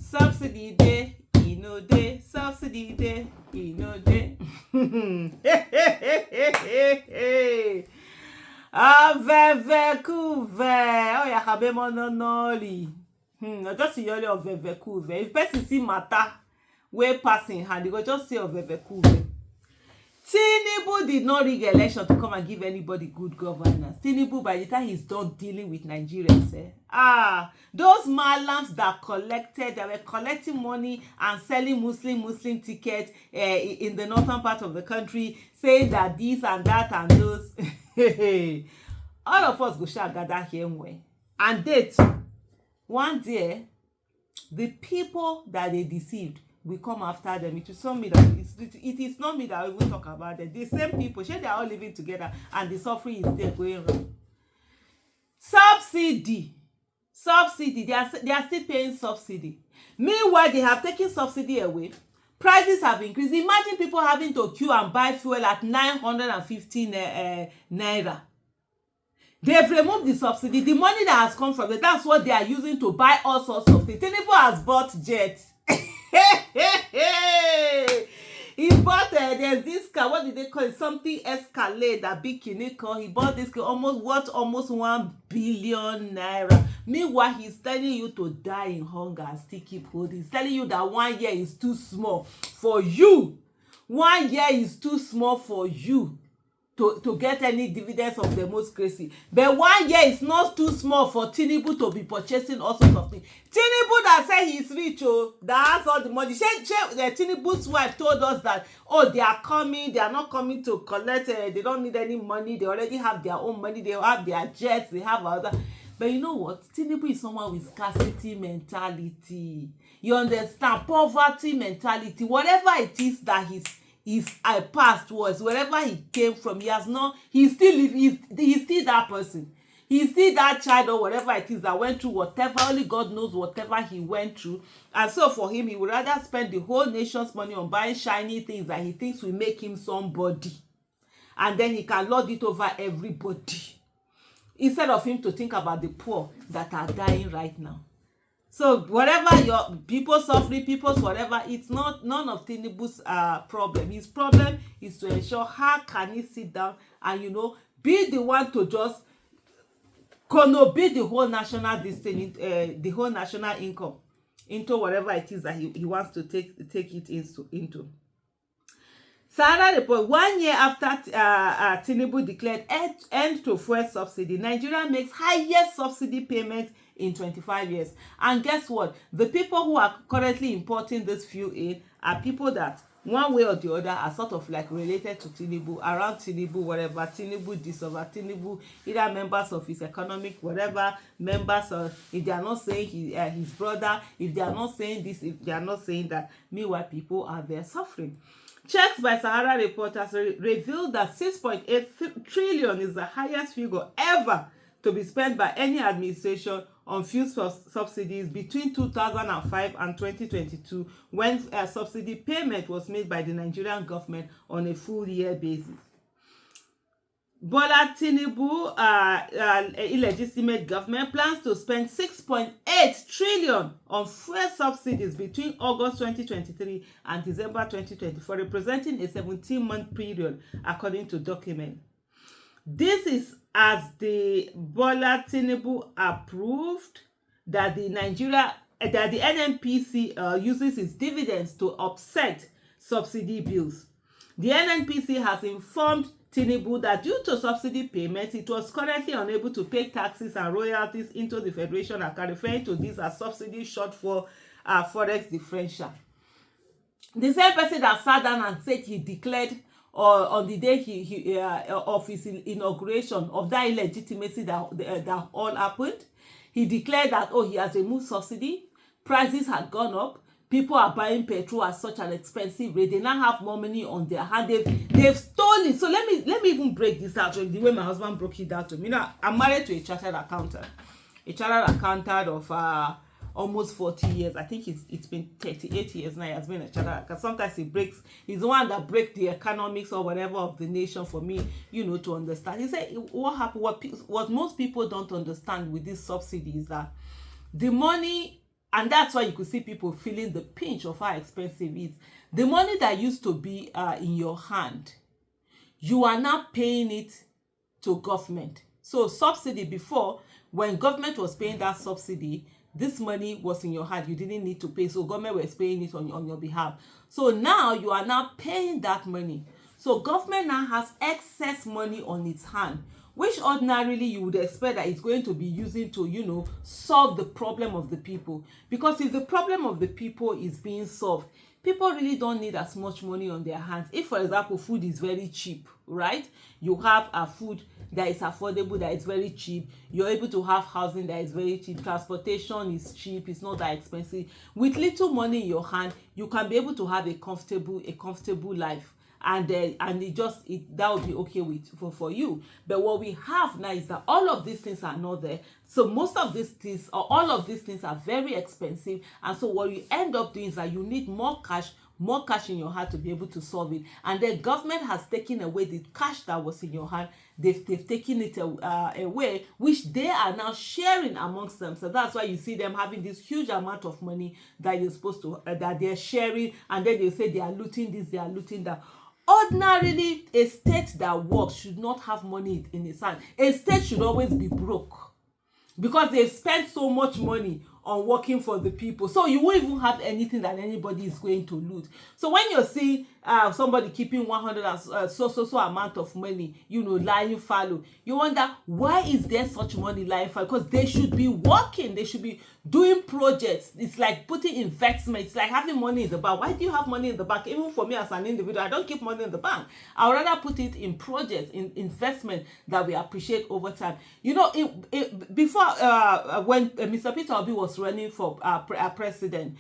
Subsidy day, no day. Subsidy day, no day. Avevekuve. Oh, ya kabe mononoli. Just yoli of vevekuve. If person see matter, way passing hand, you go just say of vevekuve. Tinubu did not rig election to come and give anybody good governance. Tinubu, by the time he's done dealing with Nigerians, those malams that were collecting money and selling Muslim tickets in the northern part of the country, saying that this and that and those. All of us go shall gather here and date. One day, the people that they deceived will come after them. It is not me that we will talk about them. The same people, they are all living together and the suffering is there going on. Subsidy, they are still paying subsidy. Meanwhile, they have taken subsidy away. Prices have increased. Imagine people having to queue and buy fuel at 915 naira. They've removed the subsidy. The money that has come from it, that's what they are using to buy all sorts of things. Tinubu has bought jets. He bought there's this car, what did they call it, something Escalade, that big car. He bought this car almost 1 billion naira. Meanwhile, he's telling you to die in hunger and still keep holding. He's telling you that 1 year is too small for you. 1 year is too small for you to get any dividends of democracy. But 1 year is not too small for Tinubu to be purchasing all sorts of things. Tinubu that said he's rich, that has all the money. Tinubu's wife told us that, they are coming, they are not coming to collect, they don't need any money, they already have their own money, they have their jets, they have other. But you know what? Tinubu is someone with scarcity mentality. You understand? Poverty mentality. Whatever it is that his past was, wherever he came from, he's still that person. He's still that child or whatever it is that went through whatever, only God knows whatever he went through. And so for him, he would rather spend the whole nation's money on buying shiny things that he thinks will make him somebody. And then he can lord it over everybody. Instead of him to think about the poor that are dying right now. So whatever your people suffering, people's whatever, it's none of Tinubu's problem. His problem is to ensure how can he sit down and be the one to just be the whole national the whole national income into whatever it is that he wants to take it into. Another report, 1 year after Tinubu declared end to fuel subsidy, Nigeria makes highest subsidy payments in 25 years. And guess what? The people who are currently importing this fuel in are people that, one way or the other, are sort of like related to Tinubu, around Tinubu, whatever, Tinubu this over Tinubu, either members of his economic, whatever, members of, if they are not saying his brother, if they are not saying this, if they are not saying that. Meanwhile, people are there suffering. Checks by Sahara reporters revealed that 6.8 trillion is the highest figure ever to be spent by any administration on fuel subsidies between 2005 and 2022, when subsidy payment was made by the Nigerian government on a full year basis. Bola Tinubu, illegitimate government, plans to spend 6.8 trillion on fuel subsidies between August 2023 and December 2024, representing a 17-month period, according to documents. This is as the Bola Tinubu approved that the NNPC uses its dividends to offset subsidy bills. The NNPC has informed Tinubu that due to subsidy payments, it was currently unable to pay taxes and royalties into the Federation account, referring to this as subsidy shortfall forex differential. The same person that sat down and said he declared on the day of his inauguration of that illegitimacy that all happened, he declared that he has removed subsidy, prices had gone up, people are buying petrol at such an expensive rate, they now have more money on their hand, they've stolen. So let me even break this out the way my husband broke it down to me. I'm married to a chartered accountant of almost 40 years. I think it's been 38 years now. He has been a chartered accountant. Sometimes he's the one that breaks the economics or whatever of the nation for me, to understand. He said what happened, what most people don't understand with this subsidy is that the money And that's why you could see people feeling the pinch of how expensive it is. The money that used to be in your hand, you are now paying it to government. So subsidy before, when government was paying that subsidy, this money was in your hand. You didn't need to pay. So government was paying it on your behalf. So now you are now paying that money. So government now has excess money on its hand, which ordinarily you would expect that it's going to be using to, you know, solve the problem of the people. Because if the problem of the people is being solved, people really don't need as much money on their hands. If, for example, food is very cheap, right? You have a food that is affordable, that is very cheap. You're able to have housing that is very cheap. Transportation is cheap. It's not that expensive. With little money in your hand, you can be able to have a comfortable life. And that would be okay for you. But what we have now is that all of these things are not there. So most of these things, or all of these things, are very expensive. And so what you end up doing is that you need more cash in your hand to be able to solve it. And the government has taken away the cash that was in your hand. They've taken it away, which they are now sharing amongst them. So that's why you see them having this huge amount of money that you're supposed to that they're sharing, and then they say they are looting this, they are looting that. Ordinarily, a state that works should not have money in its hand. A state should always be broke, because they've spent so much money on working for the people. So you won't even have anything that anybody is going to loot. So when you're seeing somebody keeping 100 and so amount of money, you know, lying fallow, you wonder, why is there such money lying fallow? Because they should be working, they should be doing projects. It's like putting investment. It's like having money in the bank. Why do you have money in the bank? Even for me as an individual, I don't keep money in the bank. I would rather put it in projects, in investment that we appreciate over time. You know, before when Mr. Peter Obi was running for president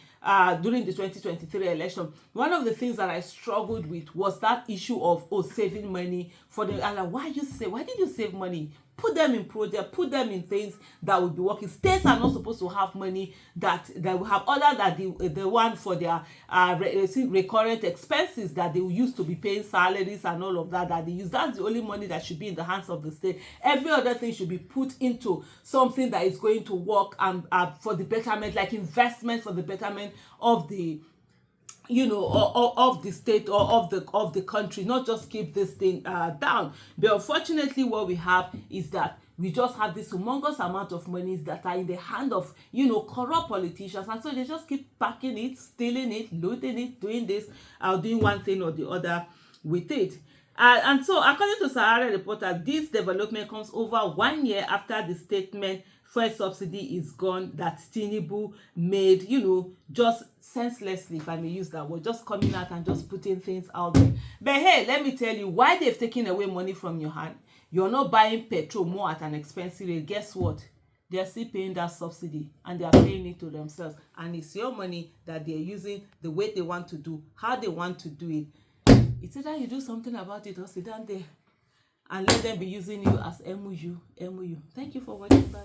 during the 2023 election, one of the things that I struggled with was that issue of saving money for the. And like, why did you save money? Put them in project, put them in things that will be working. States are not supposed to have money that will have other than the one for their recurrent expenses that they will use to be paying salaries and all of that they use. That's the only money that should be in the hands of the state. Every other thing should be put into something that is going to work and for the betterment, like investment for the betterment of the, you know, of the state or of the country, not just keep this thing down. But unfortunately, what we have is that we just have this humongous amount of monies that are in the hand of, you know, corrupt politicians, and so they just keep packing it, stealing it, looting it, doing this, doing one thing or the other with it. And so, according to Sahara Reporter, this development comes over 1 year after the statement fuel subsidy is gone that Tinubu made, you know, just senselessly, if I may use that word, just coming out and just putting things out there. But hey, let me tell you, why they've taken away money from your hand, you're not buying petrol more at an expensive rate. Guess what? They're still paying that subsidy, and they are paying it to themselves. And it's your money that they're using the way they want to do, how they want to do it. It's either you do something about it or sit down there and let them be using you as MOU. Thank you for watching. Bye.